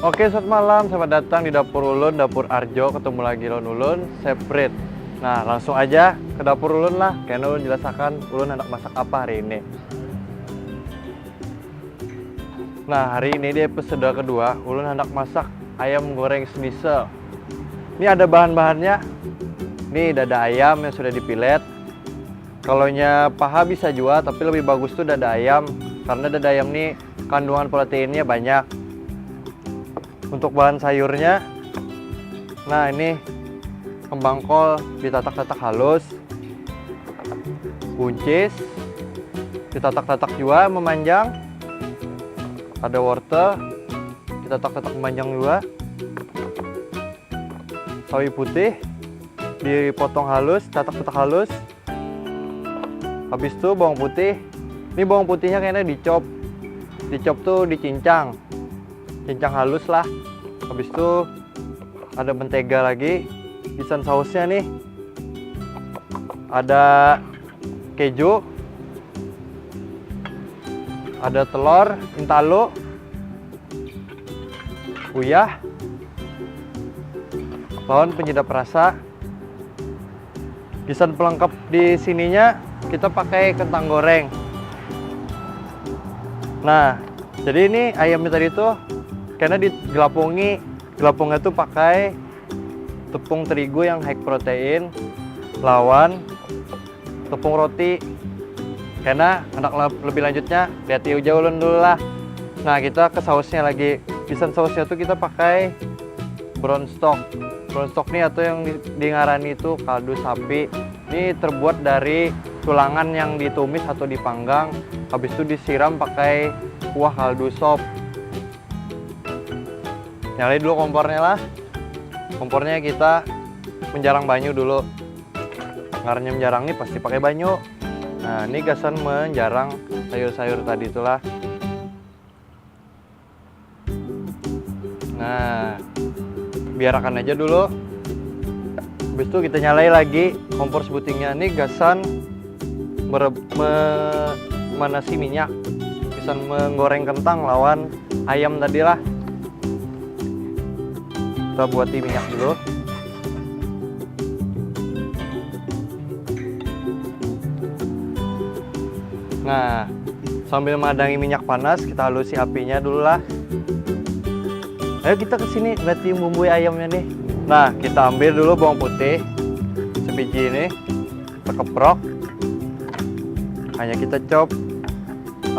Oke, selamat malam. Selamat datang di Dapur Ulun, Dapur Arjo. Ketemu lagi Lon Ulun, separate. Nah, langsung aja ke Dapur Ulun lah. Karena Ulun jelaskan Ulun hendak masak apa hari ini. Nah, hari ini di episode kedua, Ulun hendak masak ayam goreng semisal. Ini ada bahan-bahannya. Ini dada ayam yang sudah dipilet. Kalaunya paha bisa juga, tapi lebih bagus tuh dada ayam. Karena dada ayam ini kandungan proteinnya banyak. Untuk bahan sayurnya, nah ini kembang kol ditatak-tatak halus, buncis ditatak-tatak juga memanjang, ada wortel ditatak-tatak memanjang juga, sawi putih dipotong halus, tatak-tatak halus. Habis itu bawang putih, ini bawang putihnya kayaknya dicop tuh dicincang halus lah. Habis itu ada mentega lagi, pisan sausnya nih, ada keju, ada telur intalo, uyah, bawang penyedap rasa. Pisan pelengkap di sininya kita pakai kentang goreng. Nah, jadi ini ayamnya tadi tuh karena gelapungnya tuh pakai tepung terigu yang high protein lawan tepung roti. Karena hendak lebih lanjutnya lihat jauh ulun dulu lah. Nah, kita ke sausnya lagi. Pisan sausnya tuh kita pakai brown stock nih, atau yang dingarani itu kaldu sapi. Ini terbuat dari tulangan yang ditumis atau dipanggang, habis itu disiram pakai kuah kaldu sop. Nyalain dulu kompornya lah. Kompornya kita menjarang banyu dulu. Karena menjarang ini pasti pakai banyu. Nah, ini gasan menjarang sayur-sayur tadi itulah. Nah, biarkan aja dulu. Habis itu kita nyalain lagi kompor sebutingnya. Ini gasan memanasi minyak. Gasan menggoreng kentang lawan ayam tadi lah. Kita buati minyak dulu. Nah, sambil memandangi minyak panas, kita halusi apinya dulu lah. Ayo kita kesini, berarti bumbui ayamnya nih. Nah, kita ambil dulu bawang putih sebiji ini, kita keprok, hanya kita chop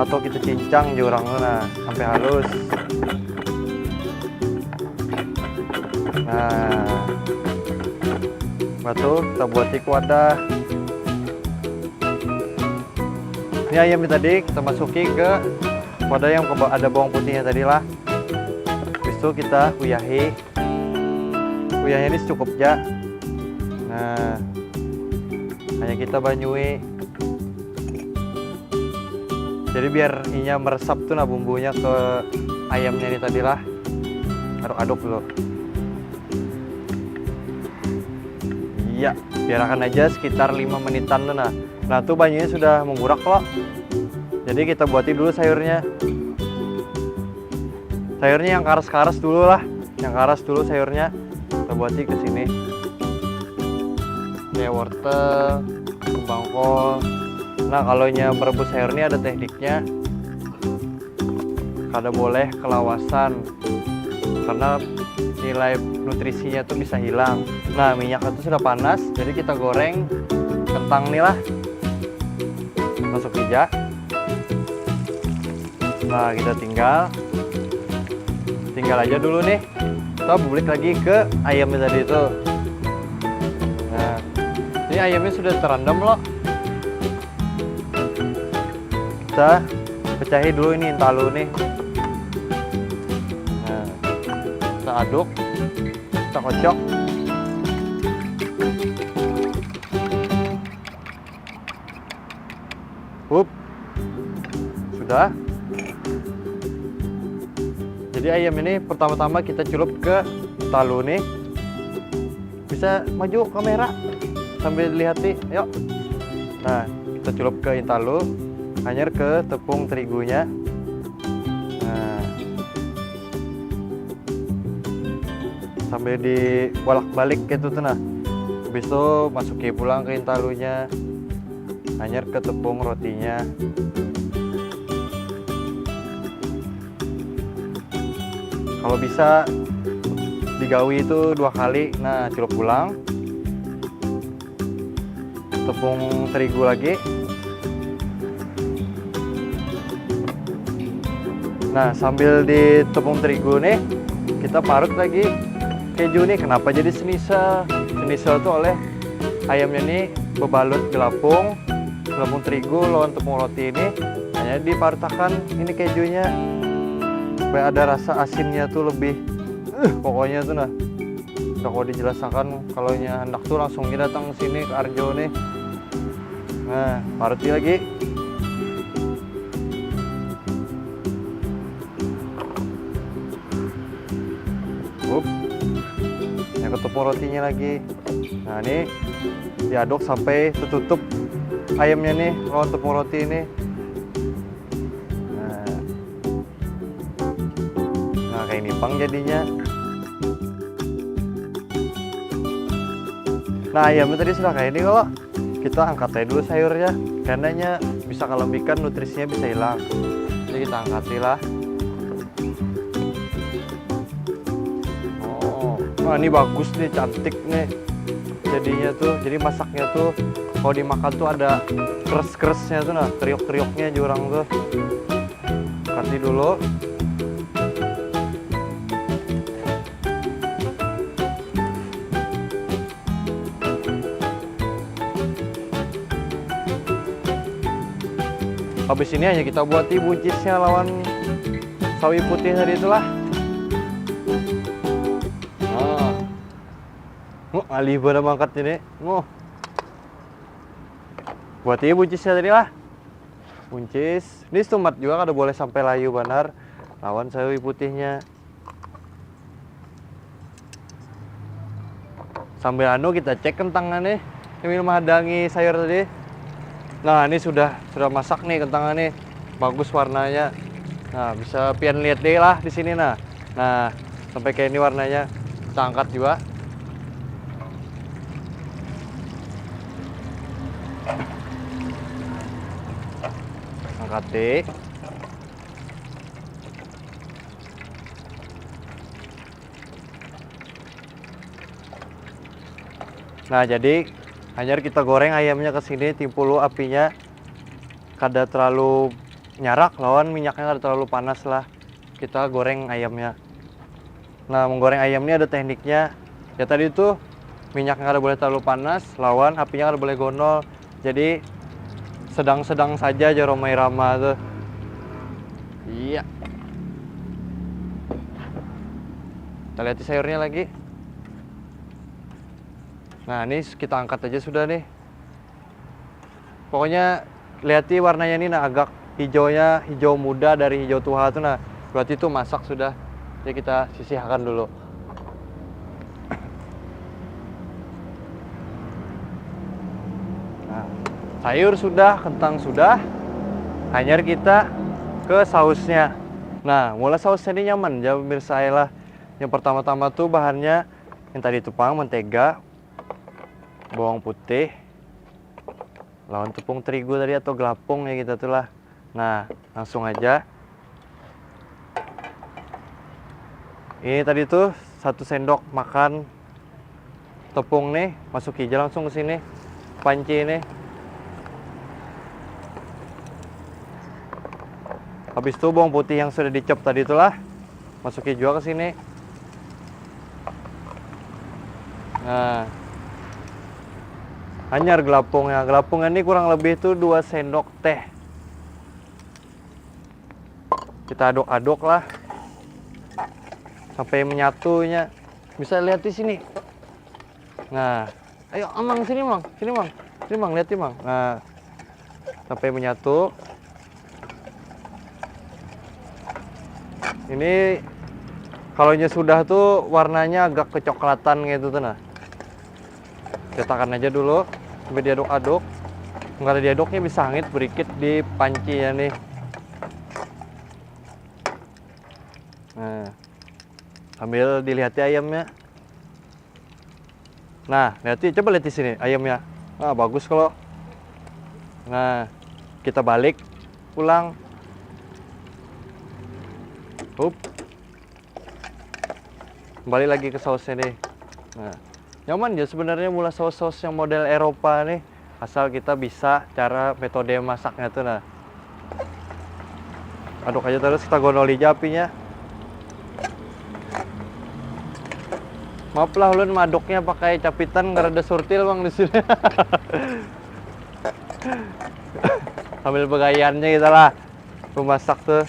atau kita cincang jurang, nah sampai halus. Nah, batu kita buat wadah. Ini ayamnya tadi kita masuki ke wadah yang ada bawang putihnya tadi lah. Habis itu kita uyahi. Uyahnya ini cukup ya. Nah, hanya kita banyui. Jadi biar ininya meresap tuh nah bumbunya ke ayamnya ini tadi lah. Aduk-aduk dulu. Iya, biarkan aja sekitar 5 menitan tuh nah. Nah tuh banyunya sudah menggurak loh. Jadi kita buatin dulu sayurnya. Sayurnya yang karas-karas dulu lah. Yang karas dulu sayurnya. Kita buatin ke sini. Kayak wortel, kembang kol. Nah, kalau merebus sayur ini ada tekniknya. Kada boleh kelawasan. Karena nilai nutrisinya tuh bisa hilang. Nah, minyak itu sudah panas, jadi kita goreng kentang nih lah. Masuk aja. Nah, kita tinggal aja dulu nih. Kita bulik lagi ke ayamnya tadi itu. Nah, ini ayamnya sudah terendam loh. Kita pecahin dulu ini intalo nih. Nah, kita aduk, kita kocok. Sudah. Jadi ayam ini pertama-tama kita celup ke intalo nih. Bisa maju kamera sambil lihat nih, yuk. Nah, kita celup ke intalo, hanyar ke tepung terigunya. Nah, sambil dibolak-balik gitu tuh nah. Habis itu masukin pulang ke intalunya, anyar ke tepung rotinya. Kalau bisa digawi itu 2 kali. Nah, celup pulang tepung terigu lagi. Nah, sambil di tepung terigu nih kita parut lagi keju nih. Kenapa jadi senisel? Senisel tuh oleh ayamnya nih bebalut gelapung terigu lawan tepung roti ini, hanya diparutakan ini kejunya supaya ada rasa asinnya tuh lebih pokoknya tuh nah. Udah kalau dijelaskan, kalau hendak tuh langsung datang ke sini ke Arjo nih. Nah, paruti lagi. Yang ke tepung rotinya lagi. Nah, ini diaduk sampai tertutup ayamnya nih lawan tepung roti ini. Nah, kayak nipang jadinya. Nah, ayamnya tadi sudah kayak ini. Kalau kita angkat aja dulu sayurnya, karena bisa kelembikan, nutrisinya bisa hilang. Jadi kita angkat lah. Nah, ini bagus nih, cantik nih jadinya tuh. Jadi masaknya tuh kalau dimakan tuh ada keres-keresnya tuh nah, kriuk-kriuknya jurang tuh. Kasih dulu. Habis ini hanya kita buat buncisnya lawan sawi putih tadi itulah. Alih pada mangkat ini. Buat buncisnya tadi lah. Buncis. Ini tomat juga kada boleh sampai layu benar. Lawan sawi putihnya. Sambil kita cek kentangannya. Ini menghadangi sayur tadi. Nah, ini sudah masak nih kentangannya. Bagus warnanya. Nah, bisa pian lihat deh lah di sini nah. Nah, sampai kayak ini warnanya. Kita angkat juga. Angkat. Nah, jadi hanya kita goreng ayamnya ke sini, timpulu apinya kada terlalu nyarak, lawan minyaknya kada terlalu panas lah. Kita goreng ayamnya. Nah, menggoreng ayam ini ada tekniknya. Ya tadi itu minyaknya kada boleh terlalu panas, lawan apinya kada boleh gonol. Jadi sedang-sedang saja aja Roma Irama tuh. Iya. Kita lihat sayurnya lagi. Nah, ini kita angkat aja sudah nih. Pokoknya lihat warnanya ini nah, agak hijaunya hijau muda dari hijau tua tuh nah. Berarti itu masak sudah. Jadi kita sisihkan dulu. Nah, sayur sudah, kentang sudah. Hanya kita ke sausnya. Nah, mulai sausnya ini nyaman. Jawab pemirsa lah. Yang pertama-tama tuh bahannya yang tadi tepung, mentega, bawang putih, lawan tepung terigu tadi atau gelapung ya kita tuh lah. Nah, langsung aja. Ini tadi tuh 1 sendok makan tepung nih, masuk aja langsung ke sini. Panci ini. Habis itu bawang putih yang sudah dicop tadi itulah masukin juga ke sini. Nah, hanyar gelapungnya. Gelapungnya ini kurang lebih tuh 2 sendok teh. Kita aduk-aduk lah sampai menyatunya. Bisa lihat di sini. Nah, ayo Amang sini Mang, sini Mang, sini Mang, lihat Mang. Nah, sampai menyatu. Ini kalau sudah tuh warnanya agak kecoklatan gitu tuh nah. Cetakan aja dulu sampai diaduk-aduk. Enggak ada diaduknya bisa hangit berikit di panci ya nih. Nah, sambil dilihat ayamnya. Nah, coba lihat di sini ayamnya. Nah, bagus kalau. Nah, kita balik, pulang. Up. Kembali lagi ke sausnya nih. Nah, nyaman ya sebenarnya mula saus-saus yang model Eropa nih. Asal kita bisa cara metode masaknya tuh. Nah, aduk aja terus, kita gonoli aja apinya. Maaf lah ulun maduknya pakai capitan nggak ada surtil bang di sini. Sambil begayannya kita lah memasak tuh.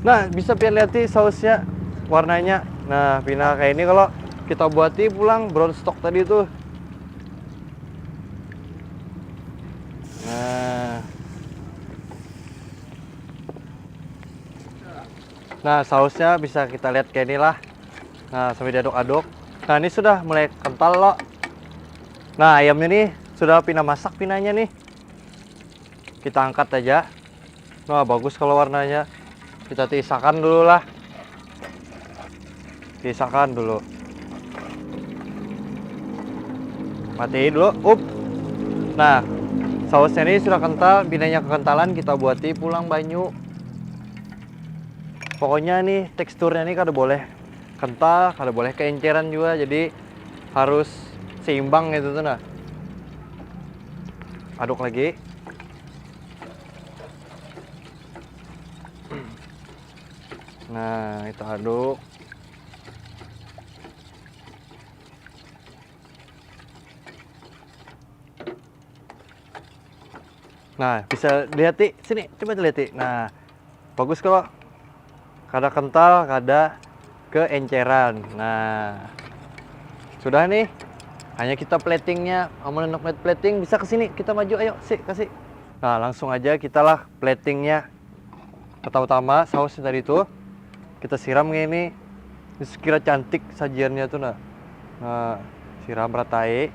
Nah, bisa pian lihat sausnya warnanya. Nah, pina kayak ini kalau kita buati pulang brown stock tadi tuh. Nah, sausnya bisa kita lihat kayak inilah. Nah, sampai diaduk-aduk. Nah, ini sudah mulai kental loh. Nah, ayamnya nih sudah pina masak pinanya nih. Kita angkat aja. Nah, bagus kalau warnanya. Kita tisakan dulu lah. Tisakan dulu. Matiin dulu. Nah, sausnya ini sudah kental. Pinanya kekentalan kita buati pulang banyu. Pokoknya nih teksturnya nih kada boleh kental, kada boleh keenceran juga, jadi harus seimbang gitu tuh. Nah, aduk lagi. Nah, kita aduk. Nah, bisa lihat sini, coba lihat. Nah, bagus kalau kada kental, kada keenceran. Nah, sudah nih. Hanya kita platingnya. Amun untuk plating bisa ke sini. Kita maju, ayo, kasih. Nah, langsung aja kita lah platingnya. Pertama-tama sausnya tadi tuh kita siram ini. Sekira cantik sajiannya tuh nah. Nah, siram ratai.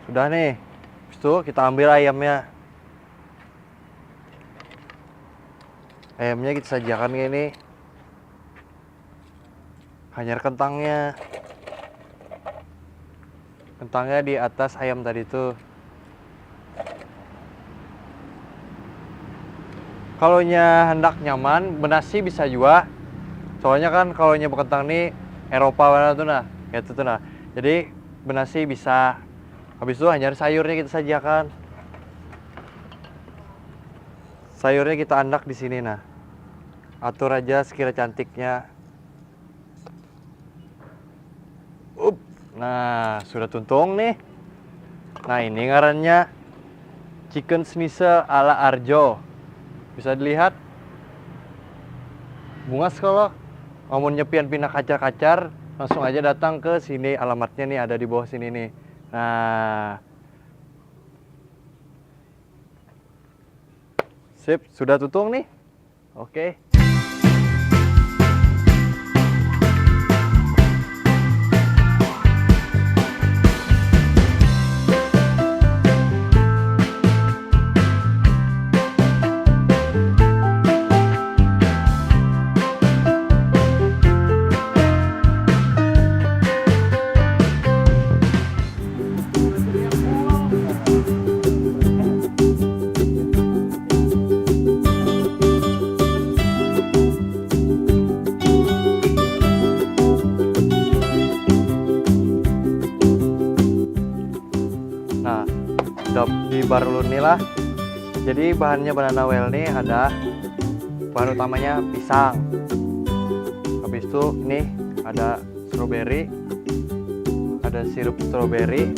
Sudah nih. Habis itu kita ambil ayamnya. Ayamnya kita sajikan gini. Hanyar kentangnya. Kentangnya di atas ayam tadi tuh. Kalau hendak nyaman, benasi bisa juga. Soalnya kan kalau bekentang nih Eropa mana tuh nah, gitu tuh nah. Jadi benasi bisa. Habis itu hanyar sayurnya kita sajikan. Sayurnya kita andak di sini nah. Atur aja sekira cantiknya. Nah, sudah tuntung nih. Nah, ini ngarannya chicken schnitzel ala Arjo. Bisa dilihat. Bungas kalau mau nyepian pindah kacar-kacar, langsung aja datang ke sini. Alamatnya nih ada di bawah sini nih. Nah, sip, sudah tuntung nih. Oke. Di Barulun nih lah. Jadi bahannya banana well nih ada bahan utamanya pisang. Habis itu nih ada strawberry, ada sirup strawberry,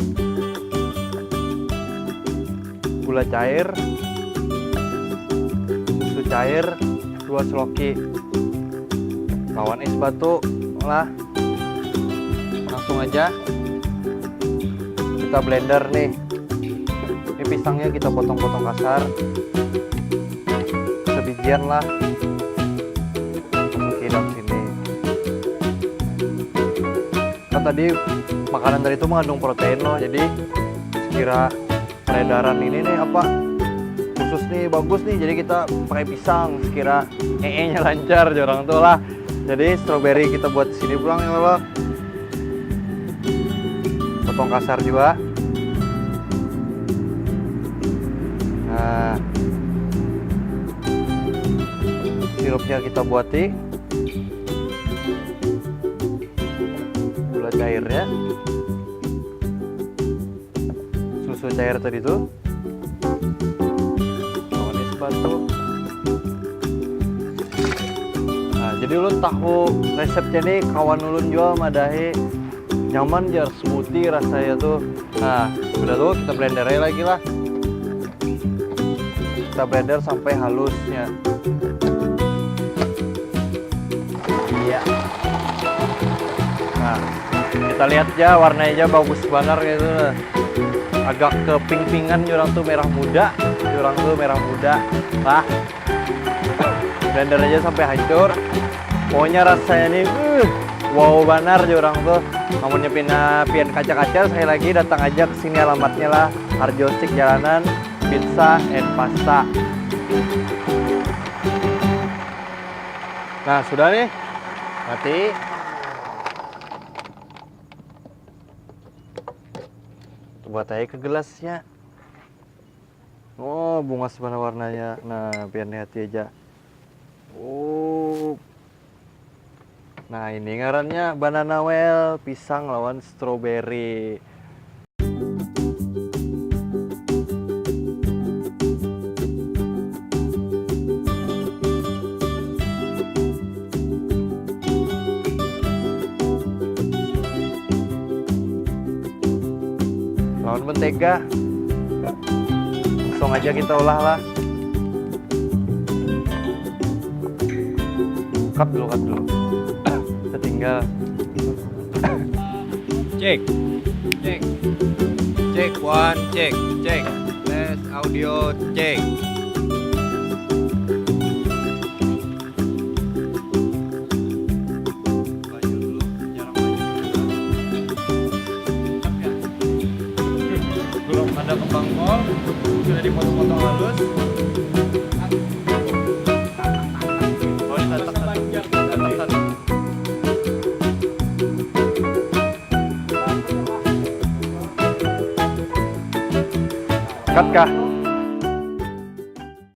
gula cair, susu cair, 2 seloki, lawan es batu lah. Langsung aja kita blender nih. Ini pisangnya kita potong-potong kasar, sebijian lah, masukin dalam sini. Kan tadi makanan tadi itu mengandung protein loh, jadi sekira peredaran ini nih apa khusus nih, bagus nih. Jadi kita pakai pisang sekira nya lancar orang tuh lah. Jadi strawberry kita buat di sini pulang ya lo. Potong kasar juga. Nah, sirupnya kita buati. Gula cairnya. Susu cair tadi tuh. Manis batu. Nah, jadi ulun tahu resepnya nih kawan ulun jual madahi nyaman jar smoothie rasanya tuh. Nah, udah tuh kita blender aja lagi lah. Kita blender sampai halusnya. Iya. Nah, kita lihat aja warnanya aja bagus banget gitu. Agak ke pink-pinkan, orang tuh merah muda, orang tuh merah muda. Lah, blender aja sampai hancur. Pokoknya rasanya nih, wow banar orang tuh. Namunnya pian kaca-kaca, sekali lagi datang aja ke sini alamatnya lah. Harjosik Jalanan Pizza and Pasta. Nah, sudah nih. Mati. Buat aja ke gelasnya. Oh, bunga sebenarnya warnanya. Nah, biar hati aja. Oh. Nah, ini ngarannya banana well, pisang lawan strawberry. Lawan mentega. Langsung aja kita olah lah. Cut dulu. Tinggal. Cek. Cek. Cek one, cek. Cek. Tes audio, cek.